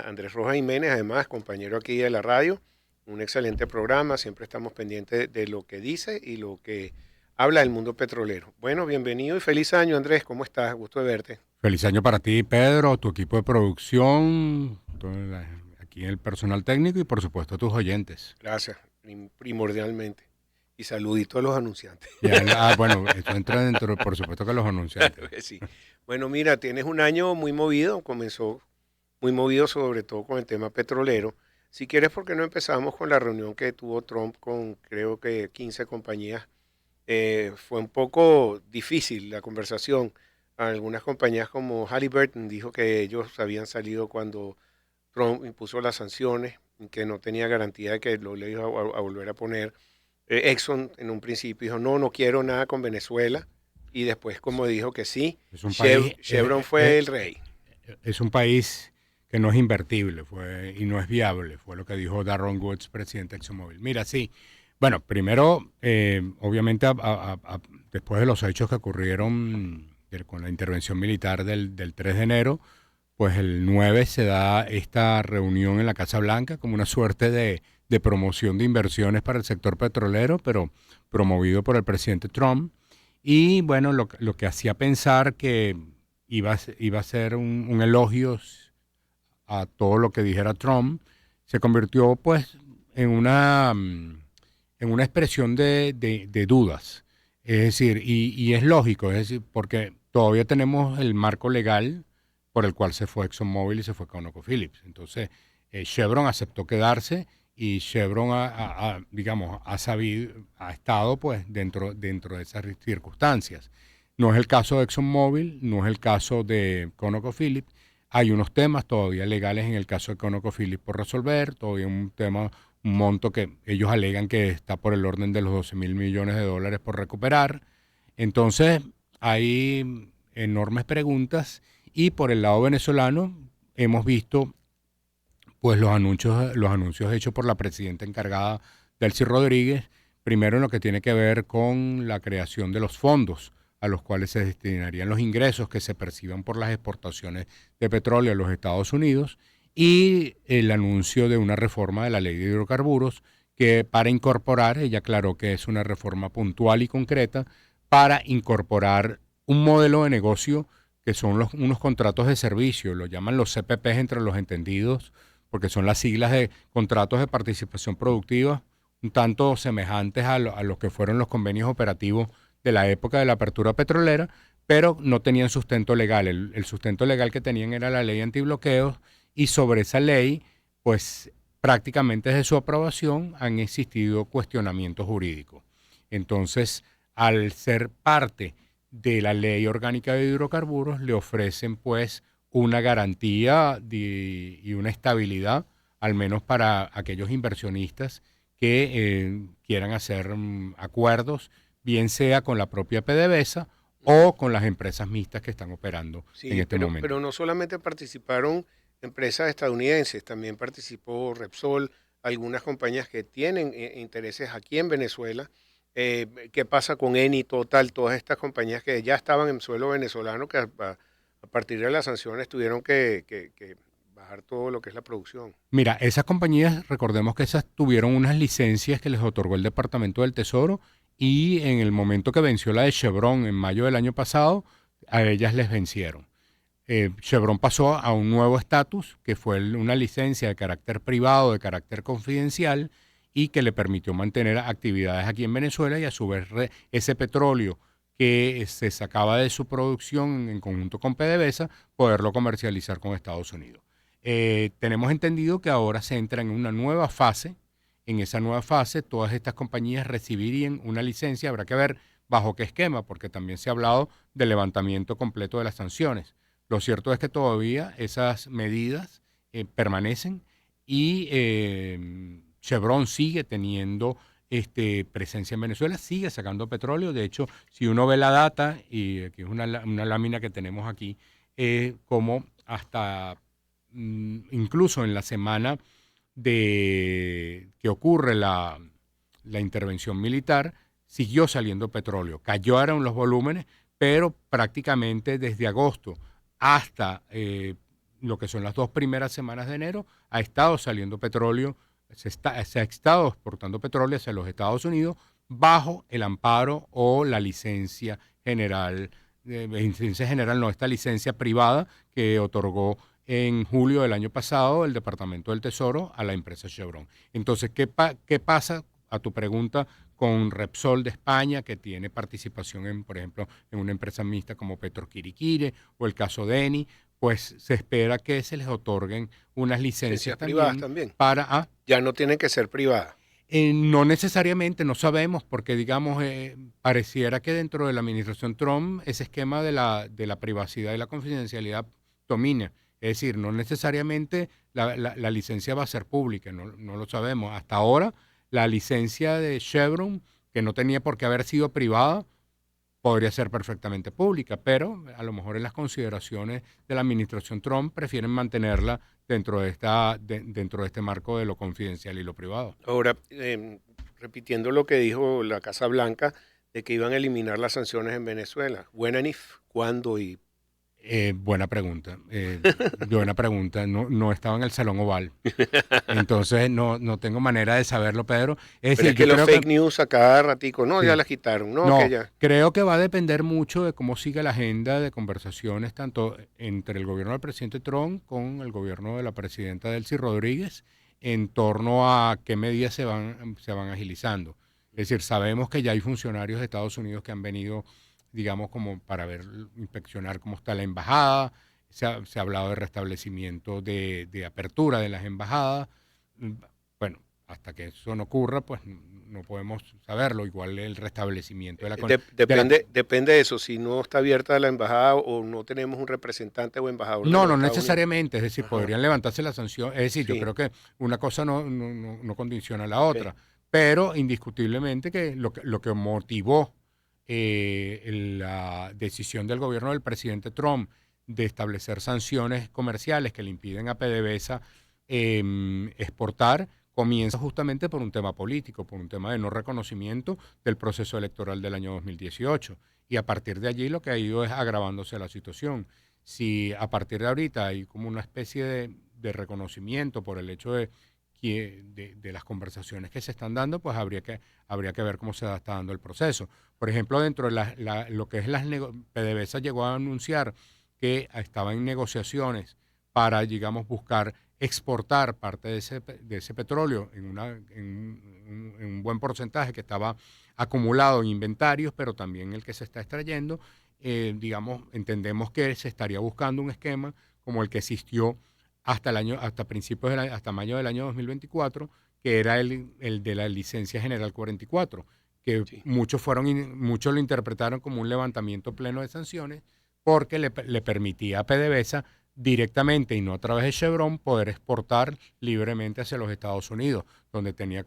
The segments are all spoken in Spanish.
Andrés Rojas Jiménez, además, compañero aquí de la radio, un excelente programa, siempre estamos pendientes de lo que dice y lo que habla del mundo petrolero. Bueno, bienvenido y feliz año, Andrés, ¿cómo estás? Gusto de verte. Feliz año para ti, Pedro, tu equipo de producción, aquí el personal técnico y por supuesto tus oyentes. Gracias, primordialmente. Y saludito a los anunciantes. Bueno, esto entra dentro, por supuesto que los anunciantes. Claro que sí. Bueno, mira, tienes un año muy movido, comenzó muy movido sobre todo con el tema petrolero. Si quieres, ¿por qué no empezamos con la reunión que tuvo Trump con creo que 15 compañías? Fue un poco difícil la conversación. Algunas compañías como Halliburton dijo que ellos habían salido cuando Trump impuso las sanciones, y que no tenía garantía de que lo le iba a volver a poner. Exxon en un principio dijo, no, no quiero nada con Venezuela. Y después como dijo que sí, Es un país, Chevron fue el rey. es un país que no es invertible y no es viable, fue lo que dijo Darren Woods, presidente de ExxonMobil. Mira, sí, bueno, primero, obviamente, después de los hechos que ocurrieron con la intervención militar del 3 de enero, pues el 9 se da esta reunión en la Casa Blanca como una suerte de promoción de inversiones para el sector petrolero, pero promovido por el presidente Trump. Y bueno, lo que hacía pensar que iba a ser un elogio a todo lo que dijera Trump, se convirtió pues en en una expresión de dudas. Es decir, y es lógico, es decir, porque todavía tenemos el marco legal por el cual se fue ExxonMobil y se fue ConocoPhillips. Entonces, Chevron aceptó quedarse y Chevron digamos, ha estado pues dentro de esas circunstancias. No es el caso de ExxonMobil, no es el caso de ConocoPhillips. Hay unos temas todavía legales en el caso de ConocoPhillips por resolver, todavía un monto que ellos alegan que está por el orden de los 12.000 millones de dólares por recuperar. Entonces, hay enormes preguntas y por el lado venezolano hemos visto pues los anuncios hechos por la presidenta encargada, Delcy Rodríguez, primero en lo que tiene que ver con la creación de los fondos a los cuales se destinarían los ingresos que se perciban por las exportaciones de petróleo a los Estados Unidos y el anuncio de una reforma de la ley de hidrocarburos que para incorporar, ella aclaró que es una reforma puntual y concreta para incorporar un modelo de negocio que son unos contratos de servicio, lo llaman los CPPs entre los entendidos, porque son las siglas de contratos de participación productiva, un tanto semejantes a lo que fueron los convenios operativos de la época de la apertura petrolera, pero no tenían sustento legal. El sustento legal que tenían era la ley antibloqueos y sobre esa ley, pues prácticamente desde su aprobación han existido cuestionamientos jurídicos. Entonces, al ser parte de la ley orgánica de hidrocarburos, le ofrecen pues una garantía y una estabilidad, al menos para aquellos inversionistas que quieran hacer acuerdos, bien sea con la propia PDVSA o con las empresas mixtas que están operando en Sí, este pero momento. no solamente participaron empresas estadounidenses, también participó Repsol, algunas compañías que tienen intereses aquí en Venezuela. ¿Qué pasa con Eni, Total, todas estas compañías que ya estaban en suelo venezolano, que a partir de las sanciones tuvieron que bajar todo lo que es la producción? Mira, esas compañías, recordemos que esas tuvieron unas licencias que les otorgó el Departamento del Tesoro y en el momento que venció la de Chevron en mayo del año pasado, a ellas les vencieron. Chevron pasó a un nuevo estatus, que fue una licencia de carácter privado, de carácter confidencial, y que le permitió mantener actividades aquí en Venezuela y a su vez ese petróleo que se sacaba de su producción en conjunto con PDVSA, poderlo comercializar con Estados Unidos. Tenemos entendido que ahora se entra en una nueva fase. En esa nueva fase, todas estas compañías recibirían una licencia. Habrá que ver bajo qué esquema, porque también se ha hablado del levantamiento completo de las sanciones. Lo cierto es que todavía esas medidas permanecen y Chevron sigue teniendo presencia en Venezuela, sigue sacando petróleo. De hecho, si uno ve la data, y aquí es una lámina que tenemos aquí, como hasta incluso en la semana de que ocurre la intervención militar, siguió saliendo petróleo. Cayeron los volúmenes, pero prácticamente desde agosto hasta lo que son las 2 primeras semanas de enero, ha estado saliendo petróleo, se ha estado exportando petróleo hacia los Estados Unidos bajo el amparo o la licencia general, no, esta licencia privada que otorgó en julio del año pasado el Departamento del Tesoro a la empresa Chevron. Entonces, ¿qué pasa a tu pregunta con Repsol de España, que tiene participación en, por ejemplo, en una empresa mixta como Petroquiriquire o el caso de Eni? Pues se espera que se les otorguen unas licencias privadas también también. para... Ya no tienen que ser privadas. No necesariamente, no sabemos, porque digamos, pareciera que dentro de la administración Trump ese esquema de la privacidad y la confidencialidad domina. Es decir, no necesariamente la licencia va a ser pública, no lo sabemos. Hasta ahora, la licencia de Chevron, que no tenía por qué haber sido privada, podría ser perfectamente pública, pero a lo mejor en las consideraciones de la administración Trump prefieren mantenerla dentro de este marco de lo confidencial y lo privado. Ahora, repitiendo lo que dijo la Casa Blanca, de que iban a eliminar las sanciones en Venezuela. ¿When and if? ¿Cuándo y Buena pregunta. Buena pregunta. No estaba en el Salón Oval. Entonces no tengo manera de saberlo, Pedro. Es Pero decir, es que yo los creo fake que news a cada ratico, no, sí. ya las quitaron, no, No, que ya. creo que va a depender mucho de cómo siga la agenda de conversaciones tanto entre el gobierno del presidente Trump con el gobierno de la presidenta Delcy Rodríguez en torno a qué medidas se van agilizando. Es decir, sabemos que ya hay funcionarios de Estados Unidos que han venido, digamos, como para inspeccionar cómo está la embajada. Se ha hablado de restablecimiento de apertura de las embajadas. Bueno, hasta que eso no ocurra, pues no podemos saberlo. Igual el restablecimiento Depende de eso, si no está abierta la embajada o no tenemos un representante o embajador de No, los no Estados Unidos. necesariamente. Es decir, Ajá, podrían levantarse la sanción. Es decir, yo sí, creo que una cosa no condiciona a la ok. otra. Pero indiscutiblemente que lo que motivó la decisión del gobierno del presidente Trump de establecer sanciones comerciales que le impiden a PDVSA exportar, comienza justamente por un tema político, por un tema de no reconocimiento del proceso electoral del año 2018. Y a partir de allí lo que ha ido es agravándose la situación. Si a partir de ahorita hay como una especie de reconocimiento por el hecho de las conversaciones que se están dando, pues habría que ver cómo se está dando el proceso. Por ejemplo, dentro de lo que es PDVSA llegó a anunciar que estaba en negociaciones para, digamos, buscar exportar parte de ese petróleo en un buen porcentaje que estaba acumulado en inventarios, pero también el que se está extrayendo. Digamos, entendemos que se estaría buscando un esquema como el que existió hasta mayo del año 2024, que era el de la licencia general 44, que Sí. muchos lo interpretaron como un levantamiento pleno de sanciones porque le permitía a PDVSA directamente y no a través de Chevron poder exportar libremente hacia los Estados Unidos, donde tenía,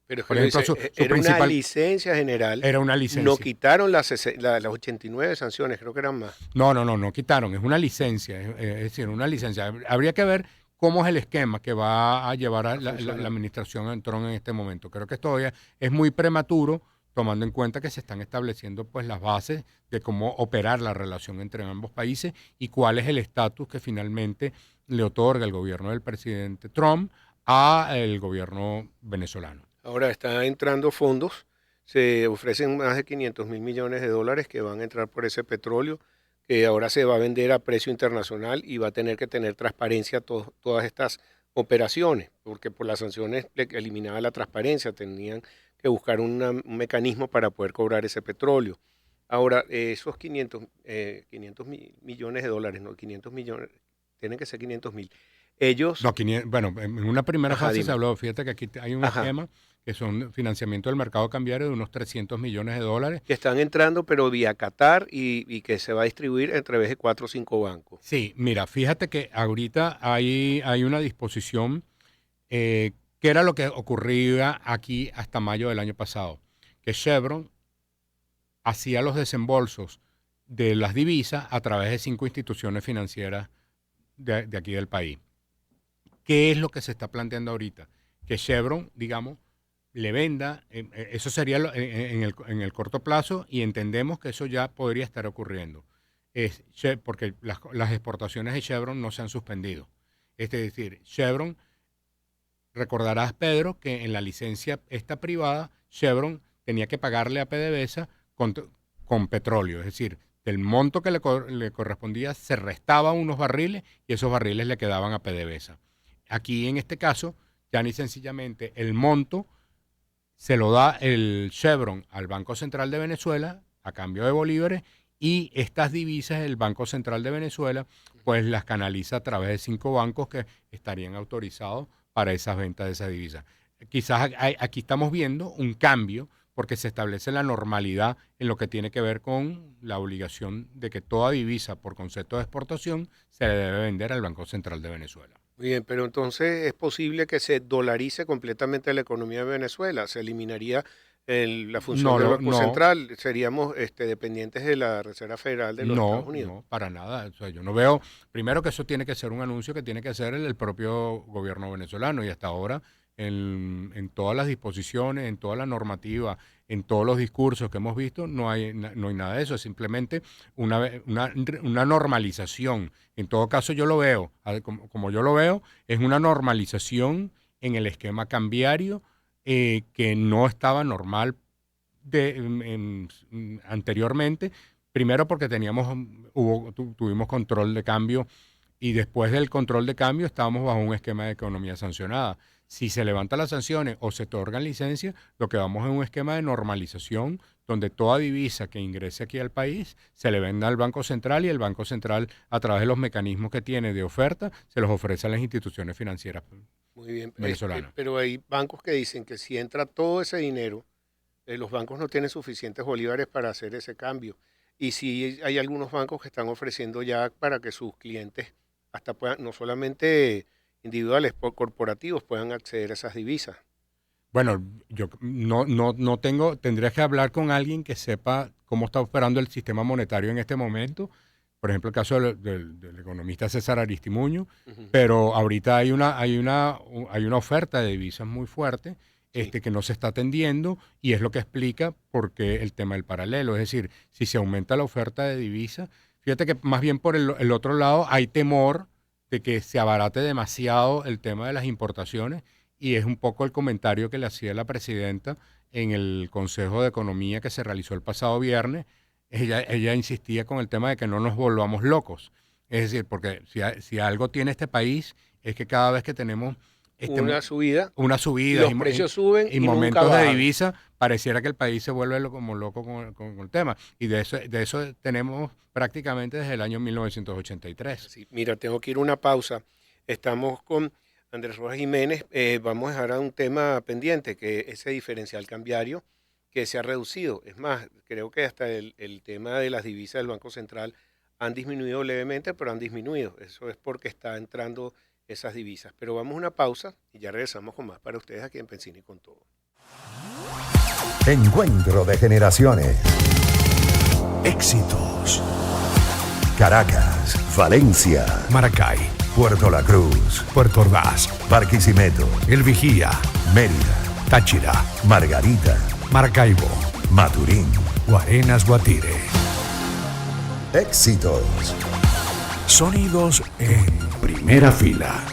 Pero es que por lo ejemplo, dice, su era una principal licencia general, era una no licencia. quitaron las 89 sanciones, creo que eran más. No quitaron, es una licencia, es decir, una licencia. Habría que ver cómo es el esquema que va a llevar a A la funcionar. administración en Trump en este momento. Creo que todavía es muy prematuro, tomando en cuenta que se están estableciendo pues las bases de cómo operar la relación entre ambos países y cuál es el estatus que finalmente le otorga el gobierno del presidente Trump al gobierno venezolano. Ahora están entrando fondos, se ofrecen más de 500 mil millones de dólares que van a entrar por ese petróleo, que ahora se va a vender a precio internacional y va a tener que tener transparencia todas estas operaciones, porque por las sanciones le eliminaba la transparencia, tenían que buscar un mecanismo para poder cobrar ese petróleo. Ahora, esos 500 millones de dólares, no, 500 millones, tienen que ser 500 mil. Ellos, No, bueno, en una primera ajá, fase se dime, habló, fíjate que aquí hay un ajá, esquema que son financiamiento del mercado cambiario de unos 300 millones de dólares. que están entrando, pero vía Qatar y que se va a distribuir a través de 4 o 5 bancos. Sí, mira, fíjate que ahorita hay una disposición que era lo que ocurría aquí hasta mayo del año pasado, que Chevron hacía los desembolsos de las divisas a través de 5 instituciones financieras de aquí del país. ¿Qué es lo que se está planteando ahorita? Que Chevron, digamos, le venda, eso sería en el corto plazo y entendemos que eso ya podría estar ocurriendo. porque las exportaciones de Chevron no se han suspendido. Es decir, Chevron, recordarás, Pedro, que en la licencia esta privada, Chevron tenía que pagarle a PDVSA con petróleo. Es decir, del monto que le correspondía se restaba unos barriles y esos barriles le quedaban a PDVSA. Aquí, en este caso, ya ni sencillamente el monto se lo da el Chevron al Banco Central de Venezuela a cambio de bolívares, y estas divisas el Banco Central de Venezuela pues las canaliza a través de 5 bancos que estarían autorizados para esas ventas de esas divisas. Quizás aquí estamos viendo un cambio porque se establece la normalidad en lo que tiene que ver con la obligación de que toda divisa por concepto de exportación se le debe vender al Banco Central de Venezuela. Muy bien, pero entonces es posible que se dolarice completamente la economía de Venezuela, se eliminaría la función del Banco Central, seríamos dependientes de la Reserva Federal de los Estados Unidos. No, para nada. O sea, yo no veo, primero que eso tiene que ser un anuncio que tiene que hacer el propio gobierno venezolano, y hasta ahora en todas las disposiciones, en toda la normativa, en todos los discursos que hemos visto, no hay nada de eso, es simplemente una normalización. En todo caso yo lo veo, como yo lo veo, es una normalización en el esquema cambiario que no estaba normal anteriormente, primero porque tuvimos control de cambio, y después del control de cambio estábamos bajo un esquema de economía sancionada. Si se levantan las sanciones o se otorgan licencias, lo que vamos es un esquema de normalización donde toda divisa que ingrese aquí al país se le venda al Banco Central, y el Banco Central, a través de los mecanismos que tiene de oferta, se los ofrece a las instituciones financieras. Muy bien, venezolana. Pero hay bancos que dicen que si entra todo ese dinero, los bancos no tienen suficientes bolívares para hacer ese cambio. Y sí hay algunos bancos que están ofreciendo ya para que sus clientes hasta puedan, no solamente individuales, corporativos, puedan acceder a esas divisas. Bueno, yo no tengo, tendrías que hablar con alguien que sepa cómo está operando el sistema monetario en este momento. Por ejemplo, el caso del economista César Aristimuño, pero ahorita hay una oferta de divisas muy fuerte que no se está atendiendo, y es lo que explica por qué el tema del paralelo. Es decir, si se aumenta la oferta de divisas, fíjate que más bien por el otro lado hay temor de que se abarate demasiado el tema de las importaciones, y es un poco el comentario que le hacía la presidenta en el Consejo de Economía que se realizó el pasado viernes. Ella insistía con el tema de que no nos volvamos locos. Es decir, porque si algo tiene este país es que cada vez que tenemos una subida, los precios suben y momentos de divisa, pareciera que el país se vuelve como loco con el tema. Y de eso tenemos prácticamente desde el año 1983. Sí, mira, tengo que ir a una pausa. Estamos con Andrés Rojas Jiménez. Vamos a dejar a un tema pendiente, que ese diferencial cambiario que se ha reducido. Es más, creo que hasta el tema de las divisas del Banco Central han disminuido levemente, pero han disminuido. Eso es porque está entrando esas divisas. Pero vamos a una pausa y ya regresamos con más para ustedes aquí en Pensini con Todo. Encuentro de generaciones. Éxitos. Caracas, Valencia, Maracay, Puerto La Cruz, Puerto Ordaz, Barquisimeto, El Vigía, Mérida, Táchira, Margarita, Maracaibo, Maturín, Guarenas, Guatire. Éxitos. Sonidos en primera fila.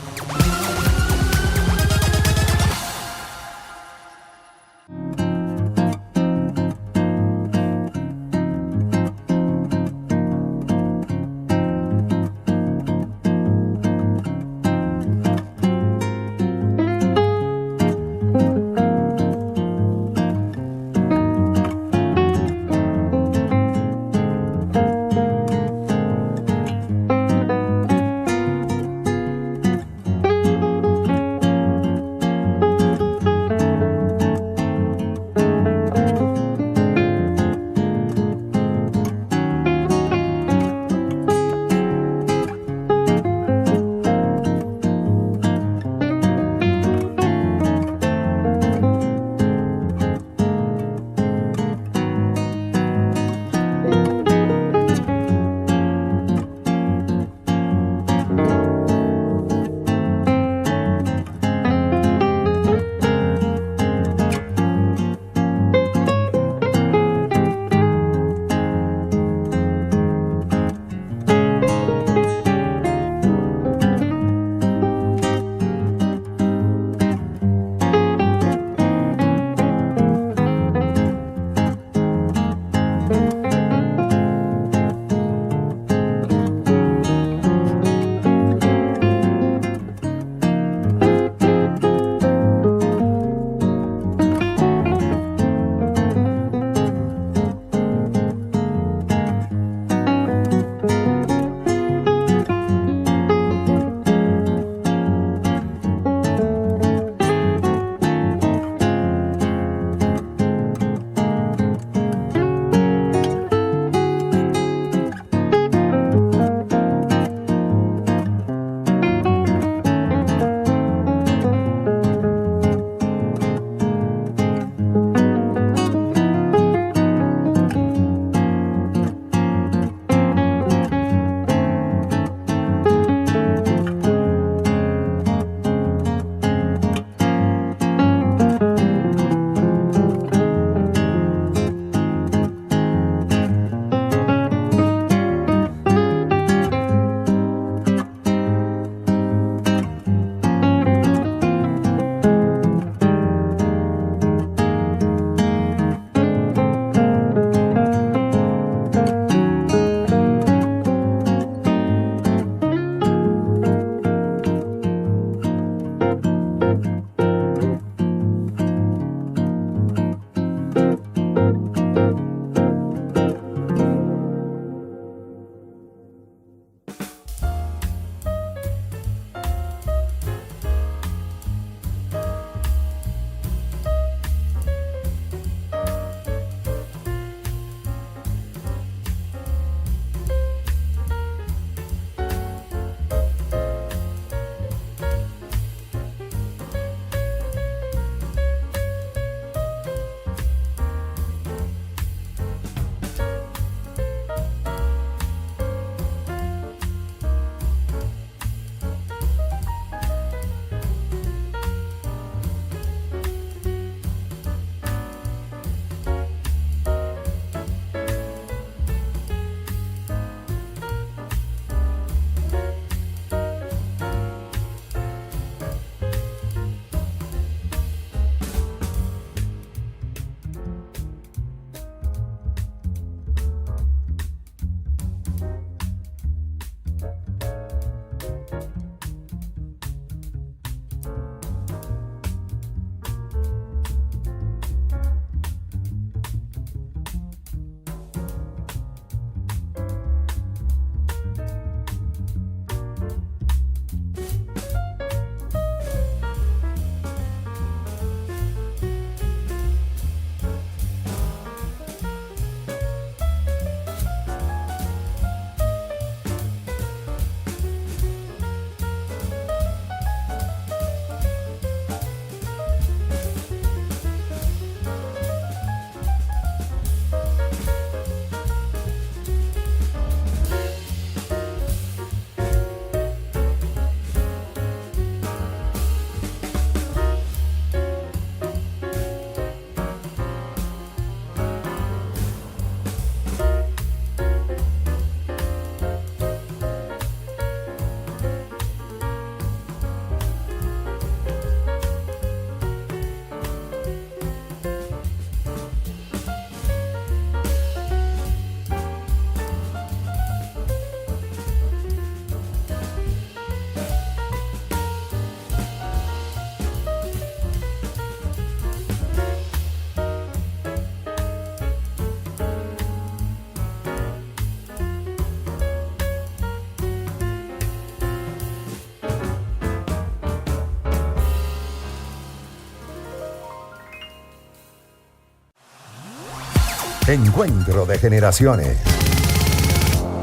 Encuentro de generaciones.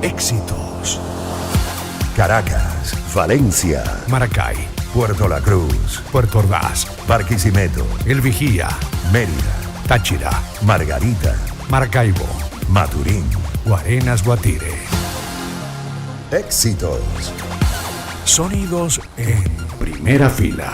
Éxitos. Caracas, Valencia, Maracay, Puerto La Cruz, Puerto Ordaz, Barquisimeto, El Vigía, Mérida, Táchira, Margarita, Maracaibo, Maturín. Guarenas, Guatire. Éxitos. Sonidos en primera fila.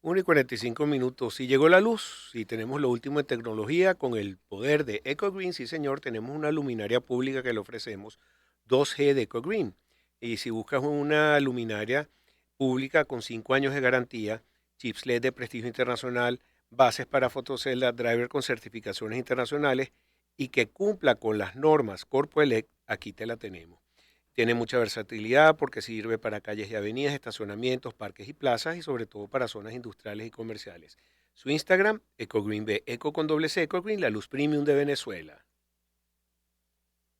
1:45. Si llegó la luz, si tenemos lo último en tecnología con el poder de EcoGreen, sí señor, tenemos una luminaria pública que le ofrecemos 2G de EcoGreen. Y si buscas una luminaria pública con 5 años de garantía, chips LED de prestigio internacional, bases para fotocelda, driver con certificaciones internacionales y que cumpla con las normas Corpo Elect, aquí te la tenemos. Tiene mucha versatilidad porque sirve para calles y avenidas, estacionamientos, parques y plazas y sobre todo para zonas industriales y comerciales. Su Instagram, EcoGreenB, Eco con doble C, EcoGreen, la luz premium de Venezuela.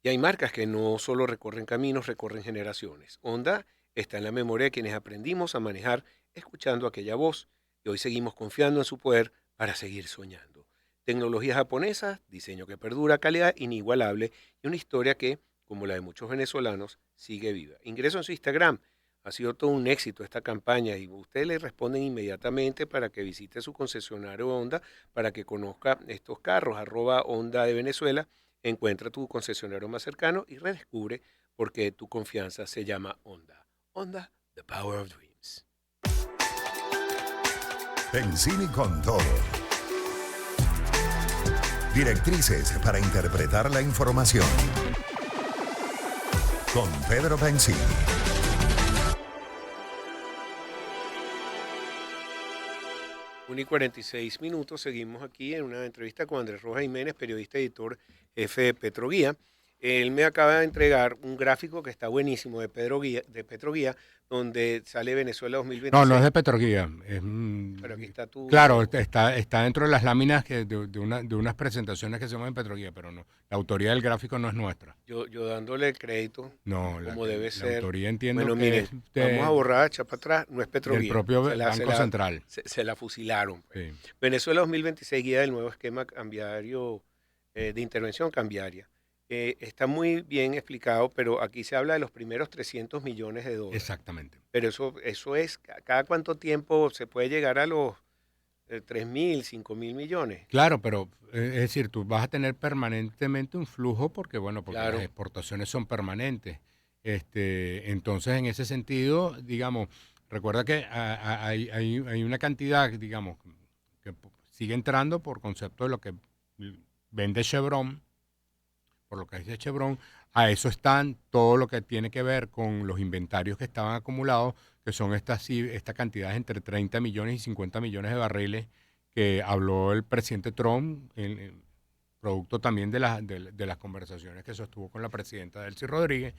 Y hay marcas que no solo recorren caminos, recorren generaciones. Honda está en la memoria de quienes aprendimos a manejar escuchando aquella voz y hoy seguimos confiando en su poder para seguir soñando. Tecnología japonesa, diseño que perdura, calidad inigualable y una historia que, como la de muchos venezolanos, sigue viva. Ingreso en su Instagram. Ha sido todo un éxito esta campaña y ustedes le responden inmediatamente para que visite su concesionario Honda, para que conozca estos carros, @Honda de Venezuela. Encuentra tu concesionario más cercano y redescubre por qué tu confianza se llama Honda. Honda, the power of dreams. Pensini con todo. Directrices para interpretar la información. Con Pedro Pensini. Una y 46 minutos, seguimos aquí en una entrevista con Andrés Rojas Jiménez, periodista y editor jefe de Petroguía. Él me acaba de entregar un gráfico que está buenísimo de Petroguía, donde sale Venezuela 2026. No, no es de Petroguía. Pero aquí está tu... Claro, está dentro de las láminas de unas presentaciones que hacemos en Petroguía, pero no. La autoría del gráfico no es nuestra. Yo dándole el crédito, No, como debe ser. La autoría entiendo bueno, que miren, es vamos a borrar, echar para atrás, no es Petroguía. del propio Banco Central. Se la fusilaron. Pues. Sí. Venezuela 2026, guía del nuevo esquema cambiario de intervención cambiaria. Está muy bien explicado, pero aquí se habla de los primeros 300 millones de dólares. Exactamente. Pero eso es, ¿cada cuánto tiempo se puede llegar a los 3.000, 5.000 millones? Claro, pero es decir, tú vas a tener permanentemente un flujo porque Claro. las exportaciones son permanentes. Entonces, en ese sentido, digamos, recuerda que hay una cantidad, digamos, que sigue entrando por concepto de lo que vende Chevron, por lo que dice Chevron. A eso están todo lo que tiene que ver con los inventarios que estaban acumulados, que son estas cantidades entre 30 millones y 50 millones de barriles que habló el presidente Trump, producto también de las conversaciones que sostuvo con la presidenta Delcy Rodríguez.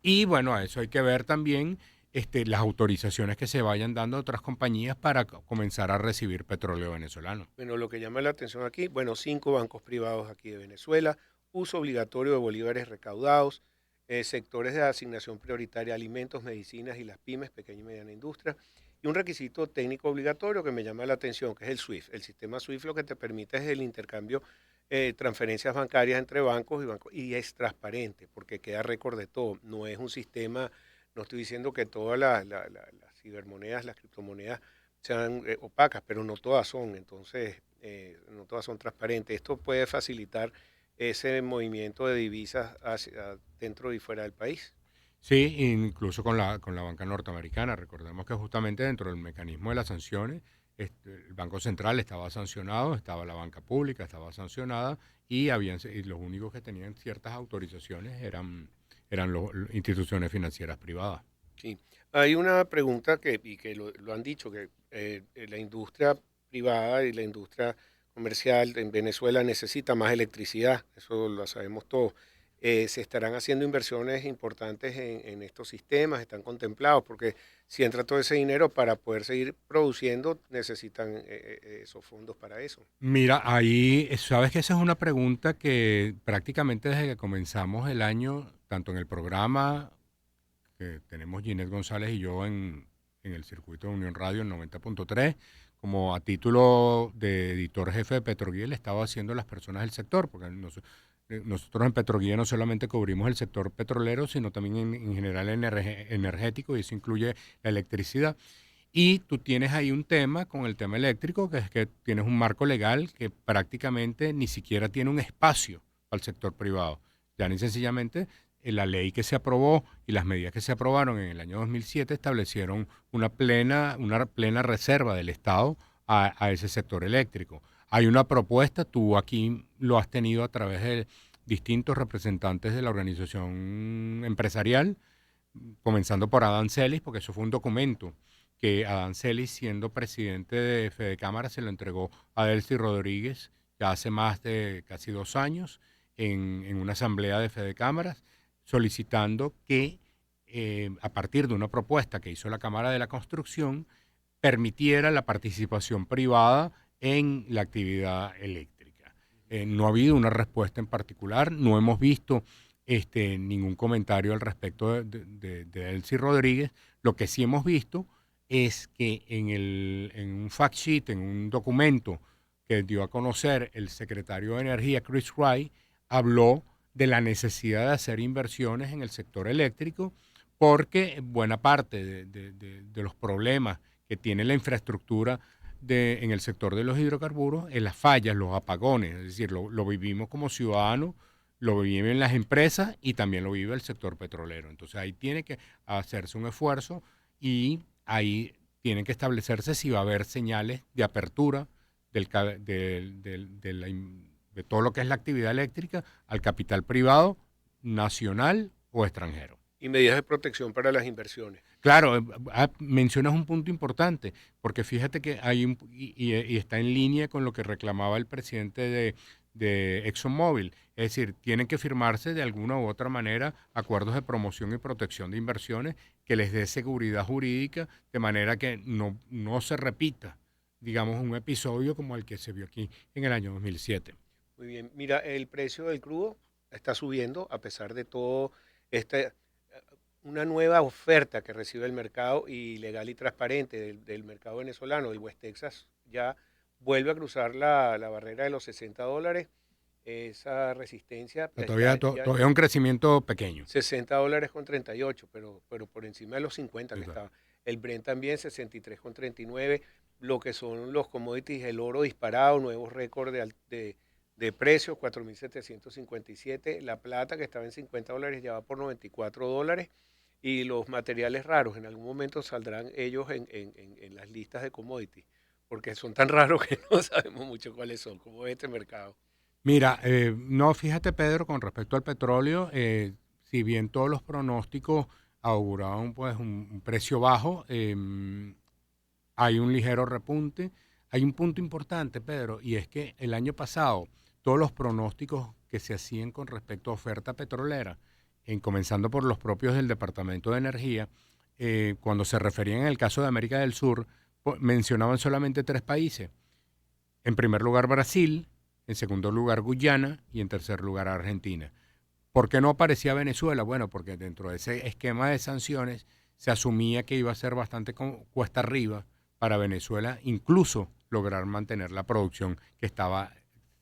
Y bueno, a eso hay que ver también las autorizaciones que se vayan dando a otras compañías para comenzar a recibir petróleo venezolano. Bueno, lo que llama la atención aquí, 5 bancos privados aquí de Venezuela, uso obligatorio de bolívares recaudados, sectores de asignación prioritaria, alimentos, medicinas y las pymes, pequeña y mediana industria, y un requisito técnico obligatorio que me llama la atención, que es el SWIFT. El sistema SWIFT lo que te permite es el intercambio, transferencias bancarias entre bancos y es transparente, porque queda récord de todo. No es un sistema, no estoy diciendo que todas las cibermonedas, las criptomonedas sean opacas, pero no todas son, entonces no todas son transparentes. Esto puede facilitar ese movimiento de divisas hacia dentro y fuera del país. Sí, incluso con la banca norteamericana. Recordemos que justamente dentro del mecanismo de las sanciones, el Banco Central estaba sancionado, estaba la banca pública, estaba sancionada y los únicos que tenían ciertas autorizaciones eran las instituciones financieras privadas. Sí, hay una pregunta que lo han dicho, que la industria privada y la industria comercial en Venezuela necesita más electricidad, eso lo sabemos todos. Se estarán haciendo inversiones importantes en estos sistemas, están contemplados, porque si entra todo ese dinero para poder seguir produciendo, necesitan esos fondos para eso. Mira, ahí, sabes que esa es una pregunta que prácticamente desde que comenzamos el año, tanto en el programa que tenemos Ginette González y yo en el circuito de Unión Radio en 90.3, como a título de editor jefe de Petroguía, le estaba haciendo a las personas del sector, porque nosotros en Petroguía no solamente cubrimos el sector petrolero, sino también en general energético, y eso incluye la electricidad. Y tú tienes ahí un tema con el tema eléctrico, que es que tienes un marco legal que prácticamente ni siquiera tiene un espacio para el sector privado. Ya ni sencillamente la ley que se aprobó y las medidas que se aprobaron en el año 2007 establecieron una plena reserva del Estado a ese sector eléctrico. Hay una propuesta, tú aquí lo has tenido a través de distintos representantes de la organización empresarial, comenzando por Adán Celis, porque eso fue un documento que Adán Celis, siendo presidente de Fedecámara, se lo entregó a Delcy Rodríguez ya hace más de casi 2 años en una asamblea de Fedecámaras, solicitando que a partir de una propuesta que hizo la Cámara de la Construcción, permitiera la participación privada en la actividad eléctrica. No ha habido una respuesta en particular, no hemos visto ningún comentario al respecto de Elsie Rodríguez. Lo que sí hemos visto es que en un fact sheet, en un documento que dio a conocer el secretario de Energía, Chris Wright, habló de la necesidad de hacer inversiones en el sector eléctrico porque buena parte de los problemas que tiene la infraestructura en el sector de los hidrocarburos es las fallas, los apagones, es decir, lo vivimos como ciudadanos, lo viven las empresas y también lo vive el sector petrolero. Entonces ahí tiene que hacerse un esfuerzo y ahí tienen que establecerse si va a haber señales de apertura de todo lo que es la actividad eléctrica al capital privado, nacional o extranjero. Y medidas de protección para las inversiones. Claro, mencionas un punto importante, porque fíjate que hay y está en línea con lo que reclamaba el presidente de ExxonMobil. Es decir, tienen que firmarse de alguna u otra manera acuerdos de promoción y protección de inversiones que les dé seguridad jurídica, de manera que no se repita, digamos, un episodio como el que se vio aquí en el año 2007. Muy bien. Mira, el precio del crudo está subiendo a pesar de todo una nueva oferta que recibe el mercado y legal y transparente del mercado venezolano. El West Texas ya vuelve a cruzar la barrera de los $60. Esa resistencia Todavía un crecimiento pequeño. $60.38, pero por encima de los 50 que Exacto. estaba. El Brent también 63.39. Lo que son los commodities, el oro disparado, nuevos récords de precios, 4.757. La plata, que estaba en $50, ya va por $94. Y los materiales raros, en algún momento saldrán ellos en las listas de commodities, porque son tan raros que no sabemos mucho cuáles son, como este mercado. Mira, no, fíjate, Pedro, con respecto al petróleo, si bien todos los pronósticos auguraban pues un precio bajo, hay un ligero repunte. Hay un punto importante, Pedro, y es que el año pasado todos los pronósticos que se hacían con respecto a oferta petrolera, comenzando por los propios del Departamento de Energía, cuando se referían en el caso de América del Sur, mencionaban solamente 3 países. En primer lugar, Brasil, en segundo lugar, Guyana y en tercer lugar, Argentina. ¿Por qué no aparecía Venezuela? Bueno, porque dentro de ese esquema de sanciones se asumía que iba a ser bastante cuesta arriba para Venezuela, incluso lograr mantener la producción que estaba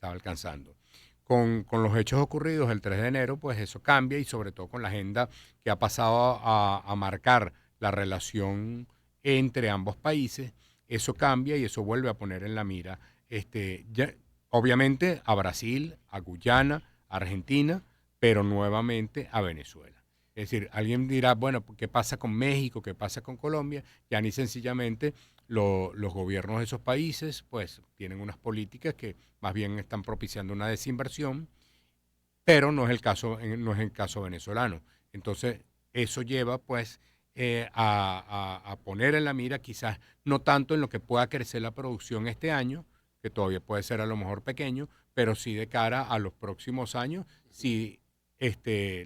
alcanzando. Con los hechos ocurridos el 3 de enero, pues eso cambia y sobre todo con la agenda que ha pasado a marcar la relación entre ambos países, eso cambia y eso vuelve a poner en la mira, obviamente a Brasil, a Guyana, a Argentina, pero nuevamente a Venezuela. Es decir, alguien dirá, bueno, ¿qué pasa con México? ¿Qué pasa con Colombia? Ya ni sencillamente los gobiernos de esos países pues tienen unas políticas que más bien están propiciando una desinversión, pero no es el caso venezolano. Entonces, eso lleva pues a poner en la mira quizás no tanto en lo que pueda crecer la producción este año, que todavía puede ser a lo mejor pequeño, pero sí de cara a los próximos años, si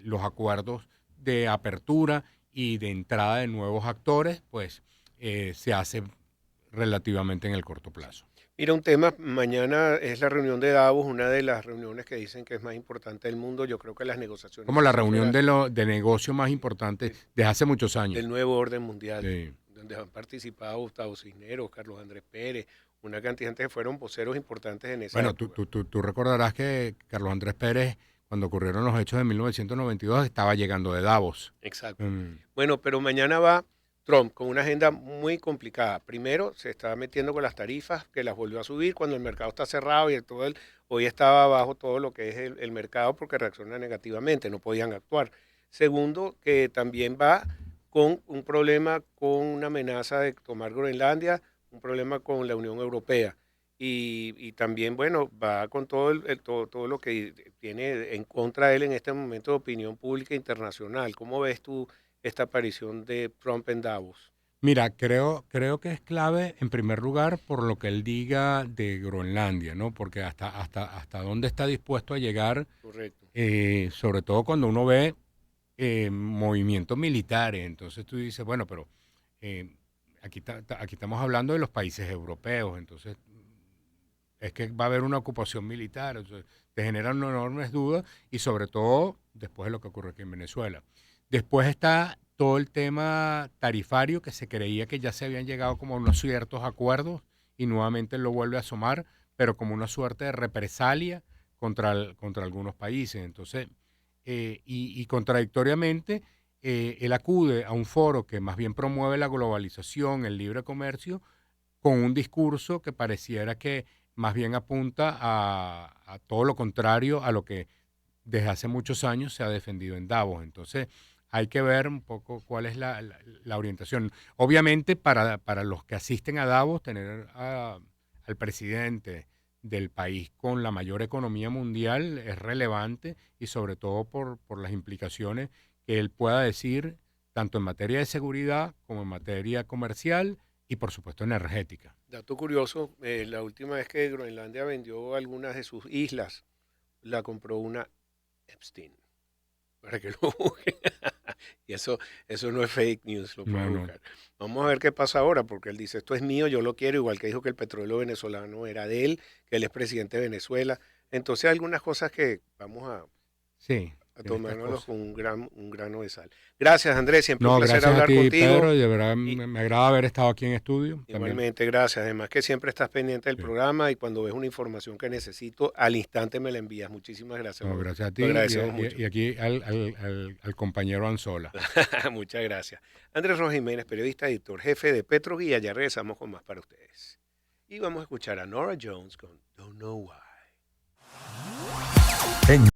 los acuerdos de apertura y de entrada de nuevos actores, pues se hace relativamente en el corto plazo. Mira, un tema, mañana es la reunión de Davos, una de las reuniones que dicen que es más importante del mundo. Yo creo que las negociaciones... Como la reunión de negocio más importante desde hace muchos años. Del nuevo orden mundial, Sí. donde han participado Gustavo Cisneros, Carlos Andrés Pérez, una cantidad de gente que fueron voceros importantes en esa Bueno, época. tú recordarás que Carlos Andrés Pérez, cuando ocurrieron los hechos de 1992, estaba llegando de Davos. Exacto. Mm. Bueno, pero mañana va Trump con una agenda muy complicada. Primero, se está metiendo con las tarifas, que las volvió a subir cuando el mercado está cerrado y hoy estaba abajo todo lo que es el mercado porque reacciona negativamente, no podían actuar. Segundo, que también va con un problema, con una amenaza de tomar Groenlandia, un problema con la Unión Europea. Y también, bueno, va con todo lo que tiene en contra de él en este momento de opinión pública internacional. ¿Cómo ves tú esta aparición de Trump en Davos? Mira, creo que es clave en primer lugar por lo que él diga de Groenlandia, ¿no? Porque hasta dónde está dispuesto a llegar, Correcto. sobre todo cuando uno ve movimientos militares. Entonces tú dices, bueno, pero eh, aquí estamos hablando de los países europeos, entonces es que va a haber una ocupación militar, entonces, te generan enormes dudas y sobre todo después de lo que ocurre aquí en Venezuela. Después está todo el tema tarifario que se creía que ya se habían llegado como a unos ciertos acuerdos y nuevamente lo vuelve a asomar, pero como una suerte de represalia contra algunos países. Entonces, y contradictoriamente, él acude a un foro que más bien promueve la globalización, el libre comercio, con un discurso que pareciera que más bien apunta a todo lo contrario a lo que desde hace muchos años se ha defendido en Davos. Entonces, hay que ver un poco cuál es la orientación. Obviamente, para los que asisten a Davos, tener al presidente del país con la mayor economía mundial es relevante y sobre todo por las implicaciones que él pueda decir tanto en materia de seguridad como en materia comercial y por supuesto energética. Dato curioso, la última vez que Groenlandia vendió algunas de sus islas, la compró una Epstein, para que lo busquen. Y eso no es fake news, lo pueden No, no. buscar. Vamos a ver qué pasa ahora, porque él dice, esto es mío, yo lo quiero, igual que dijo que el petróleo venezolano era de él, que él es presidente de Venezuela. Entonces hay algunas cosas que vamos a Sí, tiene estas tomárnoslos cosas. con un grano de sal. Gracias, Andrés, siempre un No, placer gracias a hablar ti, contigo. Pedro, y de verdad Y me agrada haber estado aquí en estudio. También, igualmente, gracias. Además que siempre estás pendiente del sí. programa y cuando ves una información que necesito, al instante me la envías. Muchísimas gracias, No, gracias a ti lo agradecemos y, mucho. y aquí al compañero Anzola. Muchas gracias. Andrés Rojas Jiménez, periodista, editor jefe de Petroguía. Ya regresamos con más para ustedes. Y vamos a escuchar a Norah Jones con Don't Know Why. En